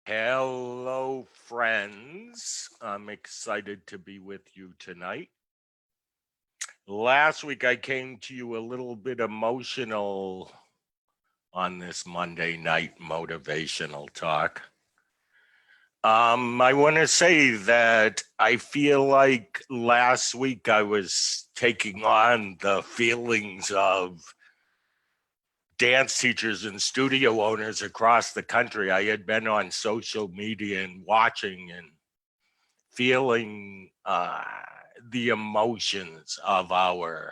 Hello, friends. I'm excited to be with you tonight. Last week, I came to you a little bit emotional on this Monday night motivational talk. I want to say that I feel like last week I was taking on the feelings of dance teachers and studio owners across the country. I had been on social media and watching and feeling the emotions of our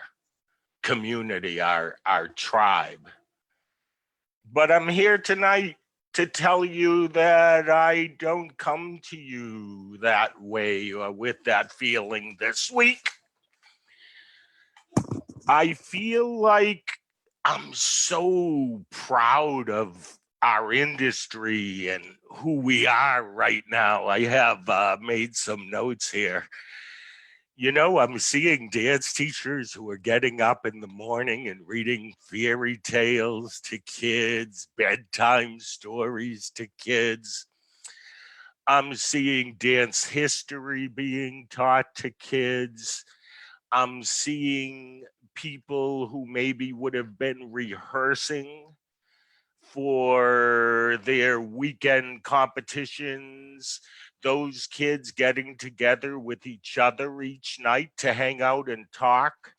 community, our tribe. But I'm here tonight to tell you that I don't come to you that way or with that feeling this week. I feel like I'm so proud of our industry and who we are right now. I have made some notes here. I'm seeing dance teachers who are getting up in the morning and reading fairy tales to kids, bedtime stories to kids. I'm seeing dance history being taught to kids. I'm seeing people who maybe would have been rehearsing for their weekend competitions, those kids getting together with each other each night to hang out and talk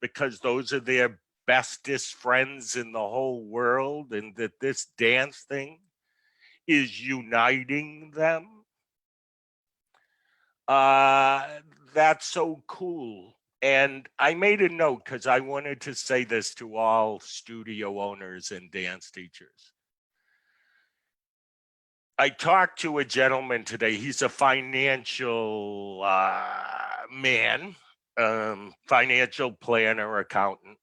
because those are their bestest friends in the whole world, and that this dance thing is uniting them. Uh, that's so cool. And I made a note because I wanted to say this to all studio owners and dance teachers. I talked to a gentleman today. He's a financial man, financial planner, accountant.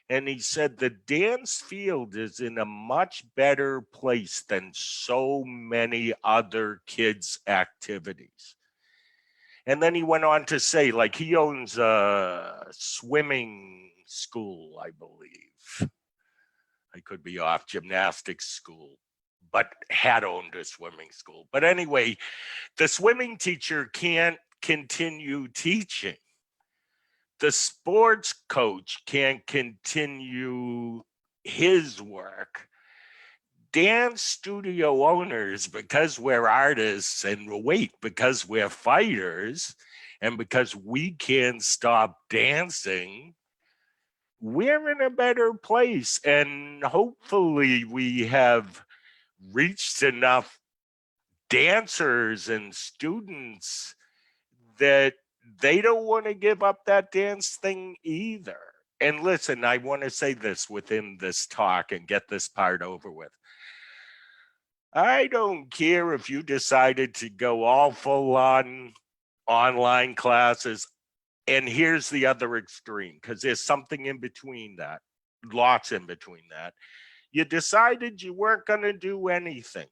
And he said the dance field is in a much better place than so many other kids' activities. And then he went on to say, like, he owns a swimming school, I believe. I could be off, gymnastics school, but had owned a swimming school. But anyway, the swimming teacher can't continue teaching. The sports coach can't continue his work. Dance studio owners, because we're artists, and wait, because we're fighters, and because we can't stop dancing, we're in a better place. And hopefully we have reached enough dancers and students that they don't want to give up that dance thing either. And listen, I want to say this within this talk and get this part over with. I don't care if you decided to go all full on online classes. And here's the other extreme, because there's something in between that, lots in between that. You decided you weren't going to do anything.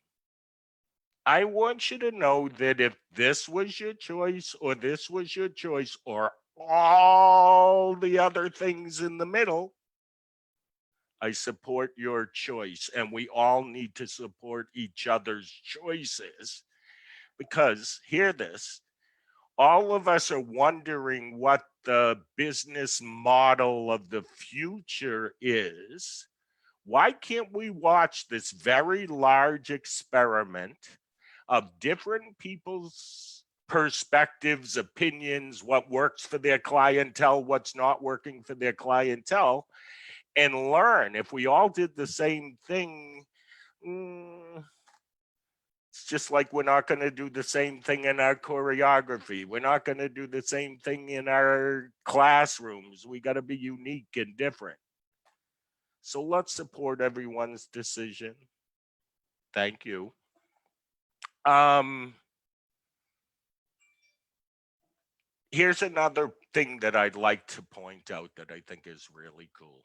I want you to know that if this was your choice, or this was your choice, or all the other things in the middle, I support your choice. And we all need to support each other's choices because, hear this, all of us are wondering what the business model of the future is. Why can't we watch this very large experiment of different people's perspectives, opinions, what works for their clientele, what's not working for their clientele, and learn? If we all did the same thing, it's just like we're not going to do the same thing in our choreography. We're not going to do the same thing in our classrooms. We got to be unique and different. So let's support everyone's decision. Thank you. Here's another thing that I'd like to point out that I think is really cool.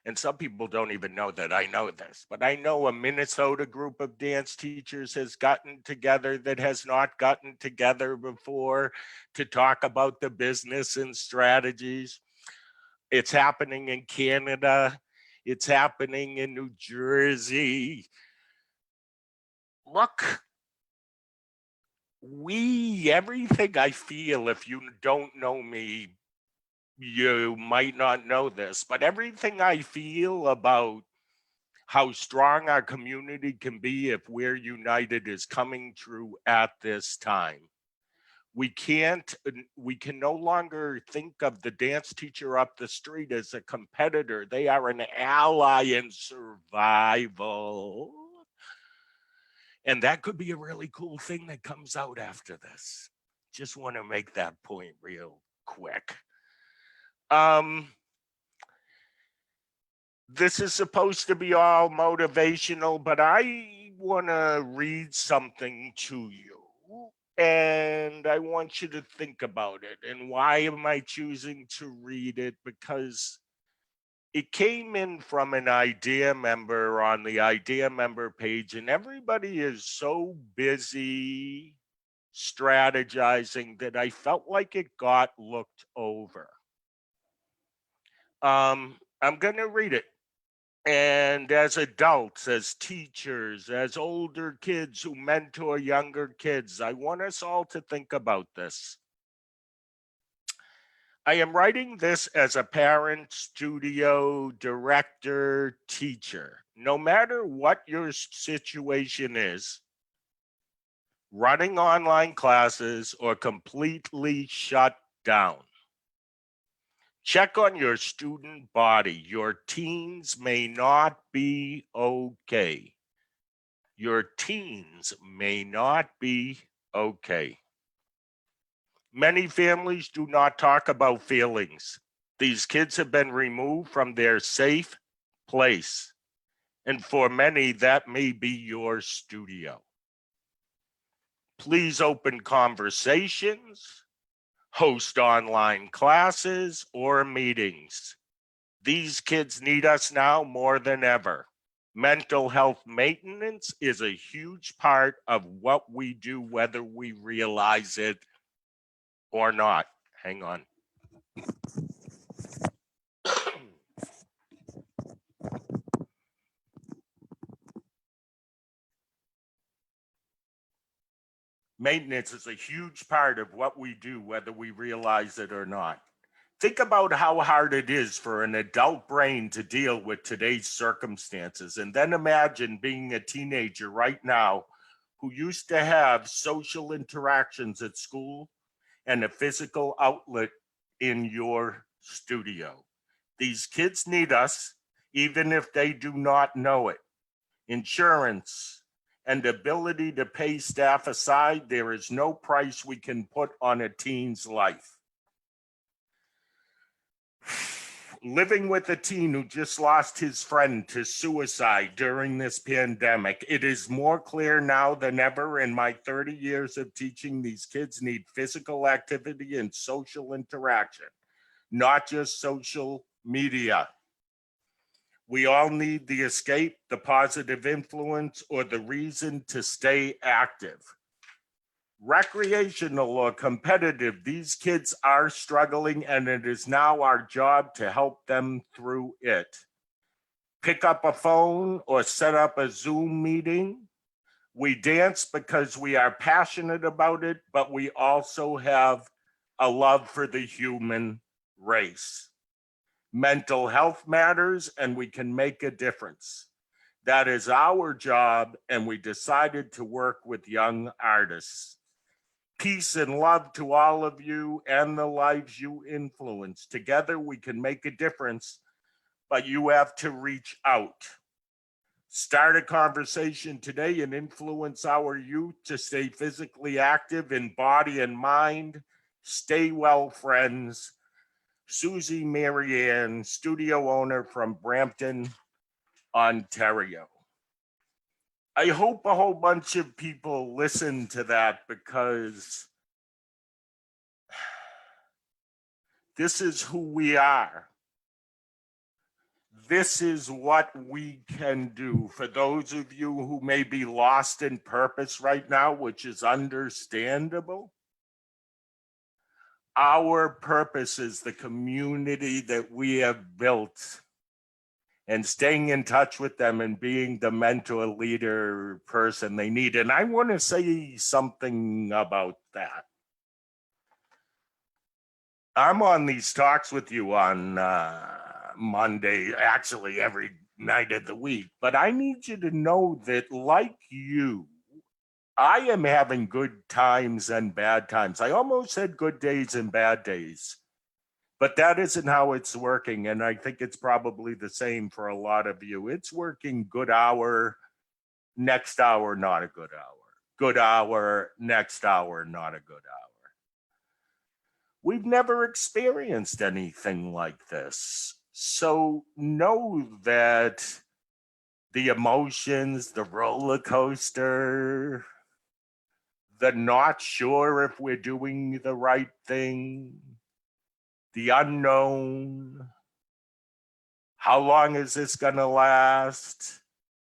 And some people don't even know that I know this, but I know a Minnesota group of dance teachers has gotten together that has not gotten together before to talk about the business and strategies. It's happening in Canada. It's happening in New Jersey. Look everything I feel, if you don't know me, you might not know this, but everything I feel about how strong our community can be if we're united is coming true at this time. We can no longer think of the dance teacher up the street as a competitor. They are an ally in survival. And that could be a really cool thing that comes out after this. Just want to make that point real quick. This is supposed to be all motivational, but I want to read something to you. And I want you to think about it. And why am I choosing to read it? Because it came in from an idea member on the idea member page, and everybody is so busy strategizing that I felt like it got looked over. I'm going to read it. And as adults, as teachers, as older kids who mentor younger kids, I want us all to think about this. I am writing this as a parent, studio, director, teacher. No matter what your situation is, running online classes or completely shut down. Check on your student body. Your teens may not be okay. Your teens may not be okay. Many families do not talk about feelings. These kids have been removed from their safe place. And for many, that may be your studio. Please open conversations, host online classes or meetings. These kids need us now more than ever. Mental health maintenance is a huge part of what we do, whether we realize it or not. Hang on. Maintenance is a huge part of what we do, whether we realize it or not. Think about how hard it is for an adult brain to deal with today's circumstances, and then imagine being a teenager right now who used to have social interactions at school and a physical outlet in your studio. These kids need us, even if they do not know it. Insurance and ability to pay staff aside, there is no price we can put on a teen's life. Living with a teen who just lost his friend to suicide during this pandemic, it is more clear now than ever in my 30 years of teaching, these kids need physical activity and social interaction, not just social media. We all need the escape, the positive influence, or the reason to stay active. Recreational or competitive, these kids are struggling, and it is now our job to help them through it. Pick up a phone or set up a Zoom meeting. We dance because we are passionate about it, but we also have a love for the human race. Mental health matters, and we can make a difference. That is our job, and we decided to work with young artists. Peace and love to all of you and the lives you influence. Together we can make a difference, but you have to reach out. Start a conversation today and influence our youth to stay physically active in body and mind. Stay well, friends. Susie Marianne, studio owner from Brampton, Ontario. I hope a whole bunch of people listen to that, because this is who we are. This is what we can do. For those of you who may be lost in purpose right now, which is understandable, our purpose is the community that we have built and staying in touch with them and being the mentor leader person they need. And I want to say something about that. I'm on these talks with you on Monday, actually every night of the week, but I need you to know that, like you, I am having good times and bad times. I almost said good days and bad days, but that isn't how it's working. And I think it's probably the same for a lot of you. It's working good hour, next hour, not a good hour. Good hour, next hour, not a good hour. We've never experienced anything like this. So know that the emotions, the roller coaster, the not sure if we're doing the right thing, the unknown, how long is this going to last?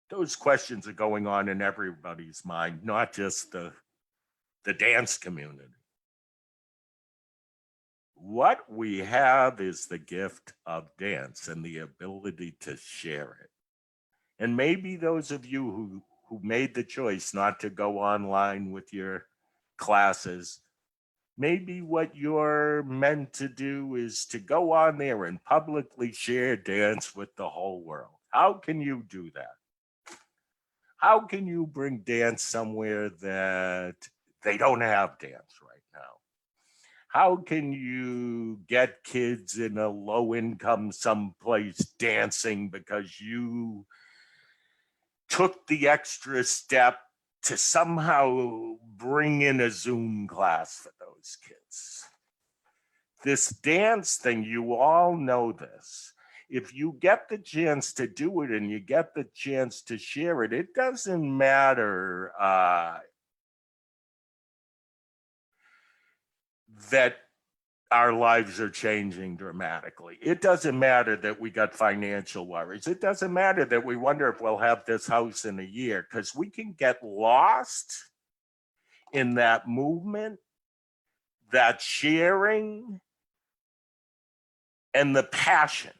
Those questions are going on in everybody's mind, not just the dance community. What we have is the gift of dance and the ability to share it. And maybe those of you who made the choice not to go online with your classes, maybe what you're meant to do is to go on there and publicly share dance with the whole world. How can you do that? How can you bring dance somewhere that they don't have dance right now? How can you get kids in a low income someplace dancing because you took the extra step to somehow bring in a Zoom class for those kids? This dance thing, you all know this. If you get the chance to do it and you get the chance to share it, it doesn't matter that our lives are changing dramatically. It doesn't matter that we got financial worries. It doesn't matter that we wonder if we'll have this house in a year, because we can get lost in that movement, that sharing, and the passion.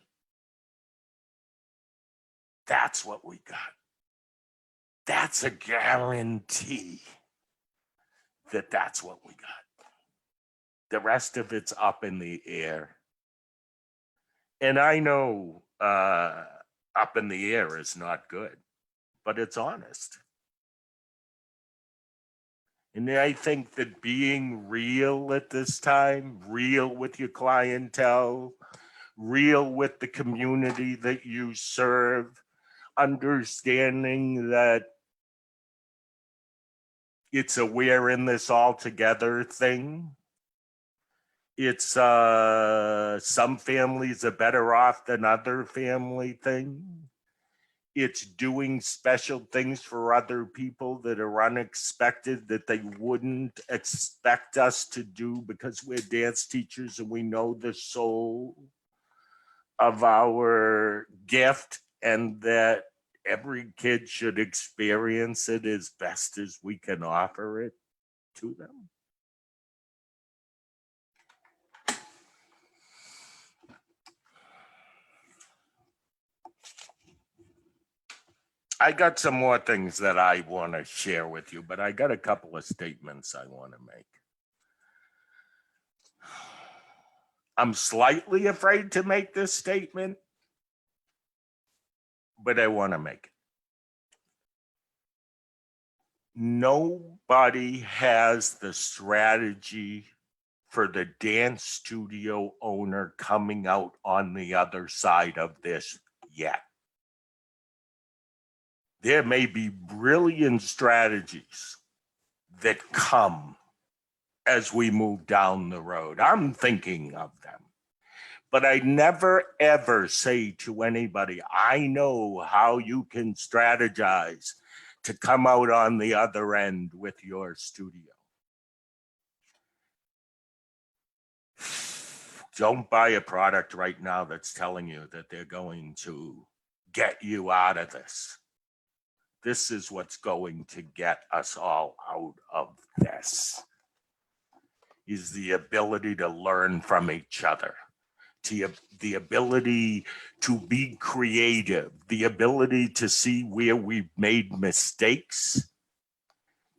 That's what we got. That's a guarantee that that's what we got. The rest of it's up in the air. And I know up in the air is not good, but it's honest. And I think that being real at this time, real with your clientele, real with the community that you serve, understanding that it's a we're in this all together thing. It's some families are better off than other family thing. It's doing special things for other people that are unexpected, that they wouldn't expect us to do because we're dance teachers and we know the soul of our gift, and that every kid should experience it as best as we can offer it to them. I got some more things that I want to share with you, but I got a couple of statements I want to make. I'm slightly afraid to make this statement, but I want to make it. Nobody has the strategy for the dance studio owner coming out on the other side of this yet. There may be brilliant strategies that come as we move down the road. I'm thinking of them. But I never, ever say to anybody, I know how you can strategize to come out on the other end with your studio. Don't buy a product right now that's telling you that they're going to get you out of this. This is what's going to get us all out of this, is the ability to learn from each other, the ability to be creative, the ability to see where we've made mistakes,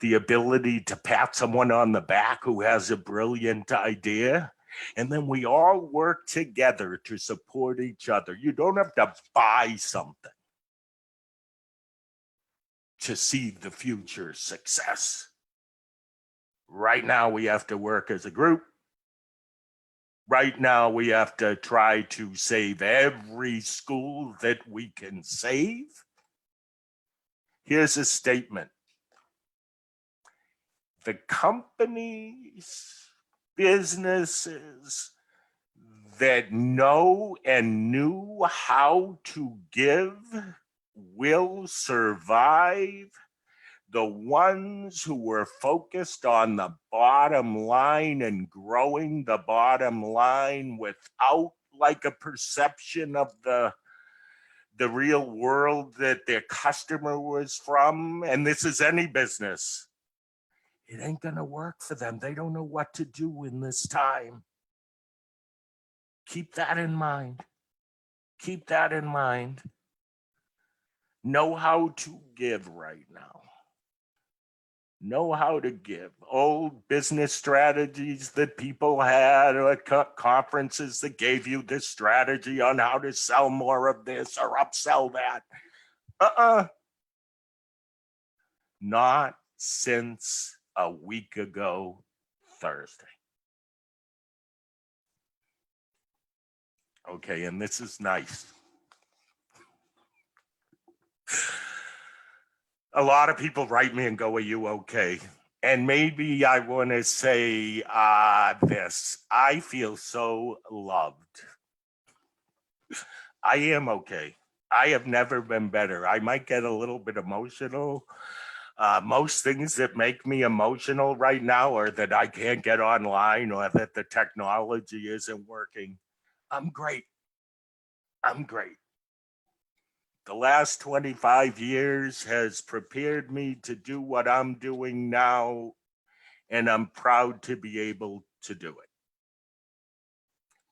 the ability to pat someone on the back who has a brilliant idea. And then we all work together to support each other. You don't have to buy something to see the future success. Right now, we have to work as a group. Right now, we have to try to save every school that we can save. Here's a statement. The companies, businesses that know and knew how to give will survive. The ones who were focused on the bottom line and growing the bottom line without like a perception of the real world that their customer was from, and this is any business, it ain't gonna work for them. They don't know what to do in this time. Keep that in mind. Keep that in mind. Know how to give right now. Know how to give. Old business strategies that people had at conferences that gave you this strategy on how to sell more of this or upsell that. Not since a week ago, Thursday. Okay, and this is nice. A lot of people write me and go, are you okay? And maybe I want to say this. I feel so loved. I am okay. I have never been better. I might get a little bit emotional. Most things that make me emotional right now are that I can't get online or that the technology isn't working. I'm great. I'm great. The last 25 years has prepared me to do what I'm doing now, and I'm proud to be able to do it.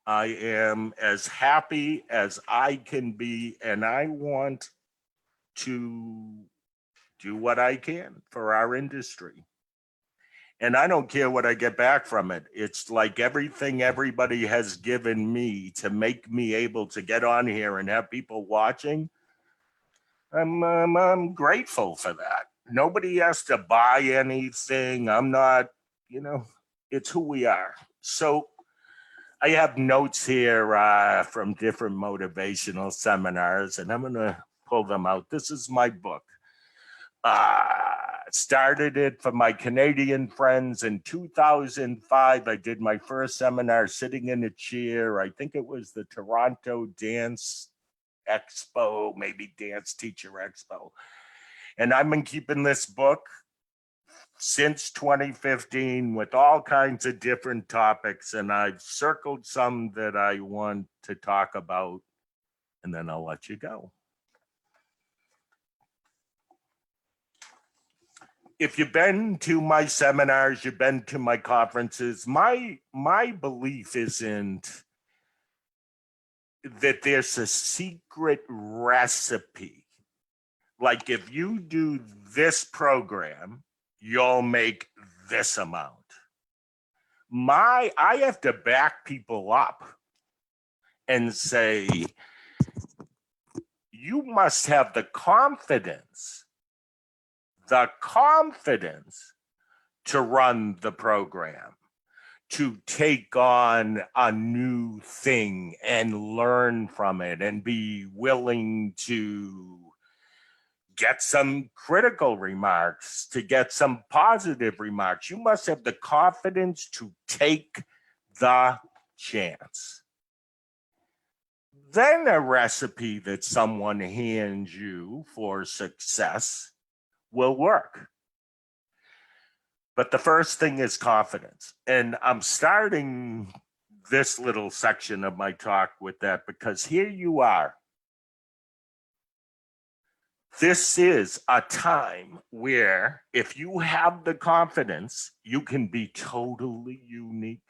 I am as happy as I can be, and I want to do what I can for our industry. And I don't care what I get back from it. It's like everything everybody has given me to make me able to get on here and have people watching. I'm grateful for that. Nobody has to buy anything. I'm not, it's who we are. So I have notes here from different motivational seminars, and I'm going to pull them out. This is my book. Started it for my Canadian friends in 2005. I did my first seminar sitting in a chair. I think it was the Toronto Dance Expo, maybe Dance Teacher Expo. And I've been keeping this book since 2015 with all kinds of different topics. And I've circled some that I want to talk about, and then I'll let you go. If you've been to my seminars, you've been to my conferences, my belief isn't that there's a secret recipe. Like if you do this program, you'll make this amount. I have to back people up and say, you must have the confidence to run the program, to take on a new thing and learn from it and be willing to get some critical remarks, to get some positive remarks. You must have the confidence to take the chance. Then a recipe that someone hands you for success will work. But the first thing is confidence. And I'm starting this little section of my talk with that because here you are. This is a time where if you have the confidence, you can be totally unique.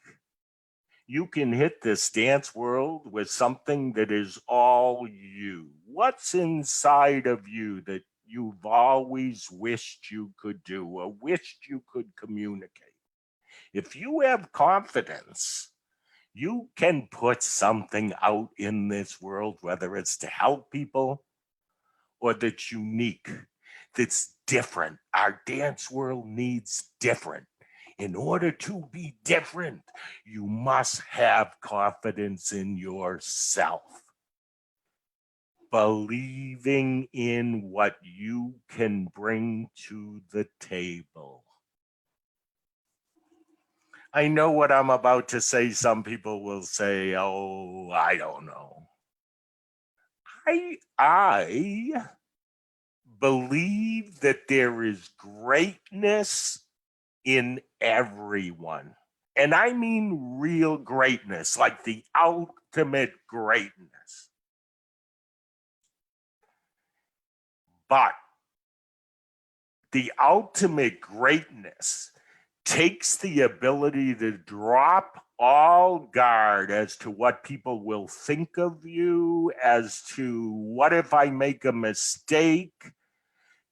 you can hit this dance world with something that is all you. What's inside of you that you've always wished you could do or wished you could communicate? If you have confidence, you can put something out in this world, whether it's to help people or that's unique, that's different. Our dance world needs different. In order to be different, you must have confidence in yourself, believing in what you can bring to the table. I know what I'm about to say. Some people will say, oh, I don't know. I believe that there is greatness in everyone. And I mean real greatness, like the ultimate greatness. But the ultimate greatness takes the ability to drop all guard as to what people will think of you, as to what if I make a mistake.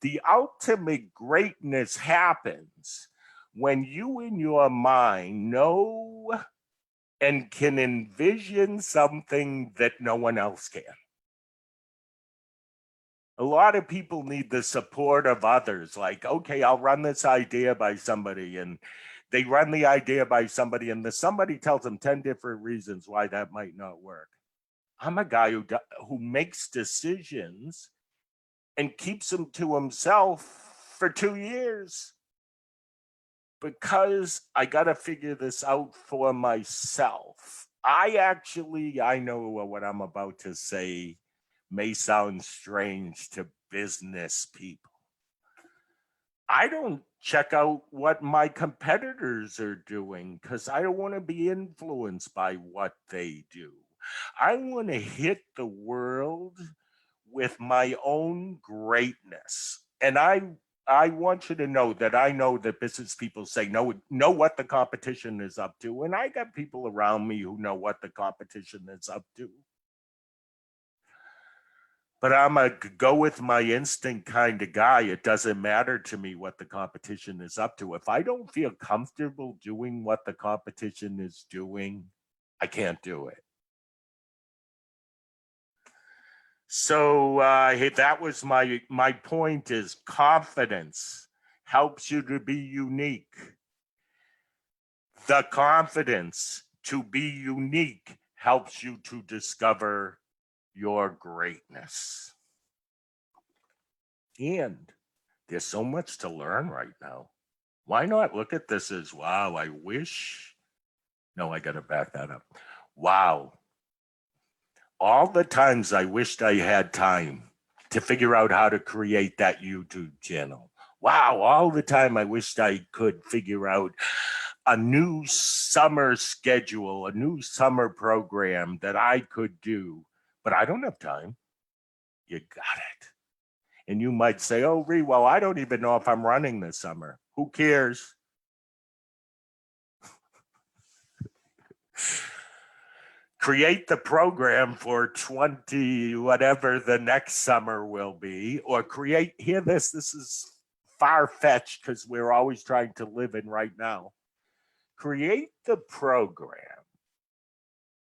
The ultimate greatness happens when you in your mind know and can envision something that no one else can. A lot of people need the support of others. Like, okay, I'll run this idea by somebody, and they run the idea by somebody, and the somebody tells them 10 different reasons why that might not work. I'm a guy who makes decisions and keeps them to himself for 2 years because I got to figure this out for myself. I know what I'm about to say may sound strange to business people. I don't check out what my competitors are doing because I don't want to be influenced by what they do. I want to hit the world with my own greatness. And I want you to know that I know that business people say know what the competition is up to. And I got people around me who know what the competition is up to. But I'm a go with my instinct kind of guy. It doesn't matter to me what the competition is up to. If I don't feel comfortable doing what the competition is doing, I can't do it. So that was my point is confidence helps you to be unique. The confidence to be unique helps you to discover your greatness. And there's so much to learn right now. Why not look at this as, wow, I wish. No, I got to back that up. Wow. All the times I wished I had time to figure out how to create that YouTube channel. Wow, all the time I wished I could figure out a new summer schedule, a new summer program that I could do, but I don't have time. You got it. And you might say, oh, Rhee, well, I don't even know if I'm running this summer. Who cares? Create the program for 20, whatever the next summer will be, or this is far-fetched because we're always trying to live in right now. Create the program,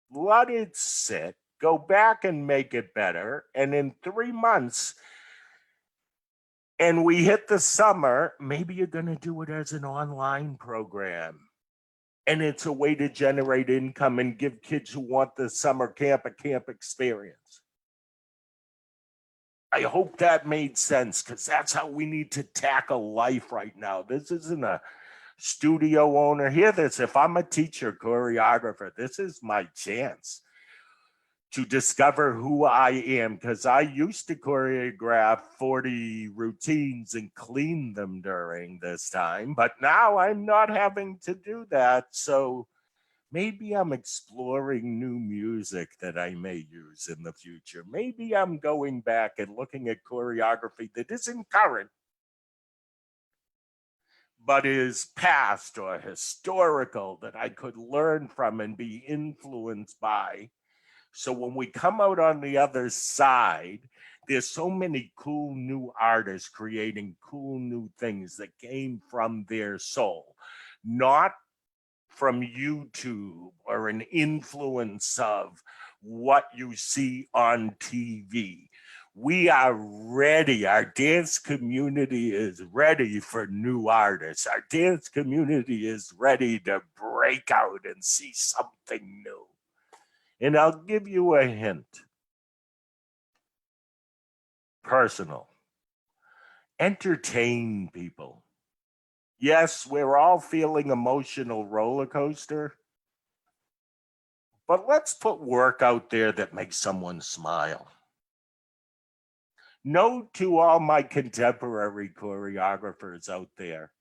let it sit, go back and make it better. And in 3 months, and we hit the summer, maybe you're going to do it as an online program. And it's a way to generate income and give kids who want the summer camp a camp experience. I hope that made sense because that's how we need to tackle life right now. This isn't a studio owner. Hear this, if I'm a teacher, choreographer, this is my chance to discover who I am, because I used to choreograph 40 routines and clean them during this time, but now I'm not having to do that. So maybe I'm exploring new music that I may use in the future. Maybe I'm going back and looking at choreography that isn't current, but is past or historical that I could learn from and be influenced by. So when we come out on the other side, there's so many cool new artists creating cool new things that came from their soul, not from YouTube or an influence of what you see on TV. We are ready. Our dance community is ready for new artists. Our dance community is ready to break out and see something new. And I'll give you a hint. Personal. Entertain people. Yes, we're all feeling emotional roller coaster, but let's put work out there that makes someone smile. Note to all my contemporary choreographers out there,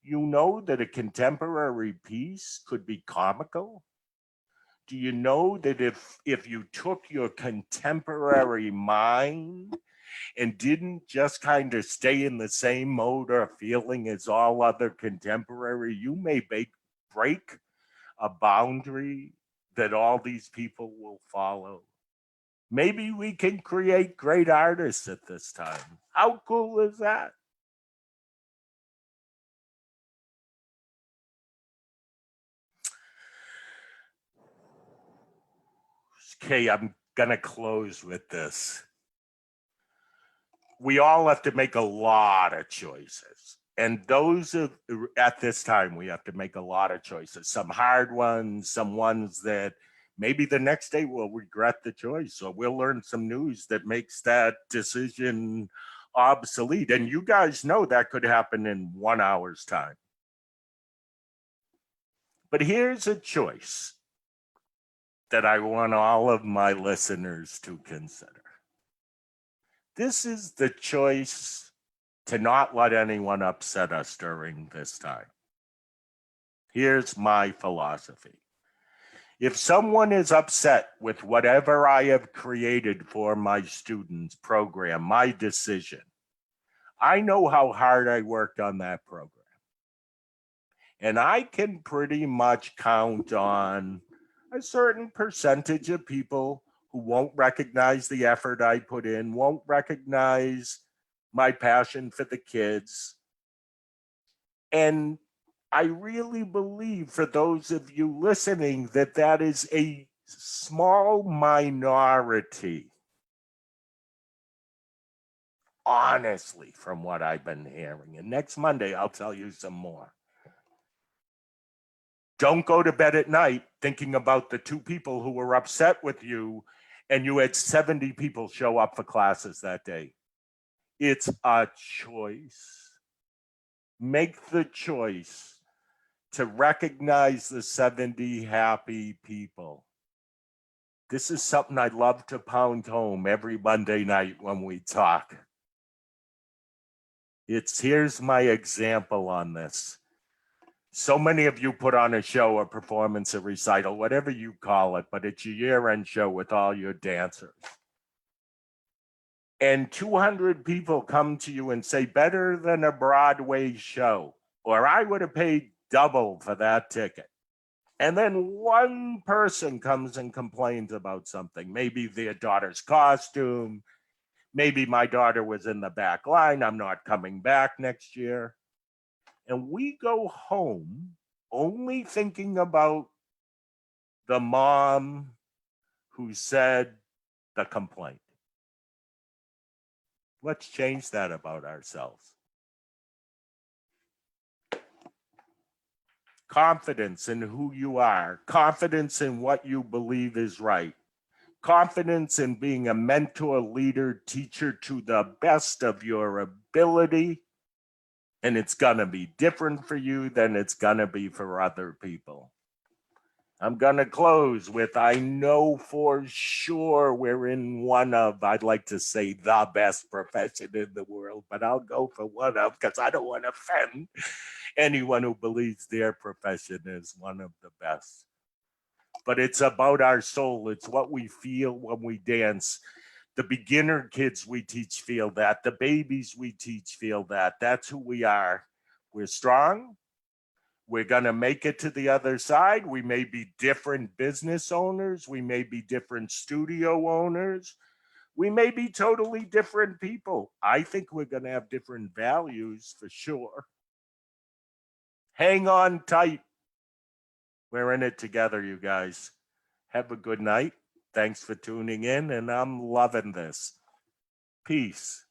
you know that a contemporary piece could be comical? Do you know that if you took your contemporary mind and didn't just kind of stay in the same mode or feeling as all other contemporary, you may break a boundary that all these people will follow. Maybe we can create great artists at this time. How cool is that? Okay, I'm going to close with this. We all have to make a lot of choices. And those of, at this time, we have to make a lot of choices. Some hard ones, some ones that maybe the next day we'll regret the choice. So we'll learn some news that makes that decision obsolete. And you guys know that could happen in 1 hour's time. But here's a choice that I want all of my listeners to consider. This is the choice to not let anyone upset us during this time. Here's my philosophy. If someone is upset with whatever I have created for my students' program, my decision, I know how hard I worked on that program. And I can pretty much count on a certain percentage of people who won't recognize the effort I put in, won't recognize my passion for the kids. And I really believe, for those of you listening, that that is a small minority, honestly, from what I've been hearing. And next Monday, I'll tell you some more. Don't go to bed at night thinking about the 2 people who were upset with you and you had 70 people show up for classes that day. It's a choice. Make the choice to recognize the 70 happy people. This is something I'd love to pound home every Monday night when we talk. Here's my example on this. So many of you put on a show, a performance, a recital, whatever you call it, but it's your year-end show with all your dancers. And 200 people come to you and say, better than a Broadway show, or I would have paid double for that ticket. And then one person comes and complains about something, maybe their daughter's costume, maybe my daughter was in the back line, I'm not coming back next year. And we go home only thinking about the mom who said the complaint. Let's change that about ourselves. Confidence in who you are, confidence in what you believe is right, confidence in being a mentor, leader, teacher to the best of your ability. And it's going to be different for you than it's going to be for other people. I'm going to close with, I know for sure we're in one of, I'd like to say, the best profession in the world, but I'll go for one of, because I don't want to offend anyone who believes their profession is one of the best. But it's about our soul. It's what we feel when we dance. The beginner kids we teach feel that. The babies we teach feel that. That's who we are. We're strong. We're going to make it to the other side. We may be different business owners. We may be different studio owners. We may be totally different people. I think we're going to have different values for sure. Hang on tight. We're in it together, you guys. Have a good night. Thanks for tuning in, and I'm loving this. Peace.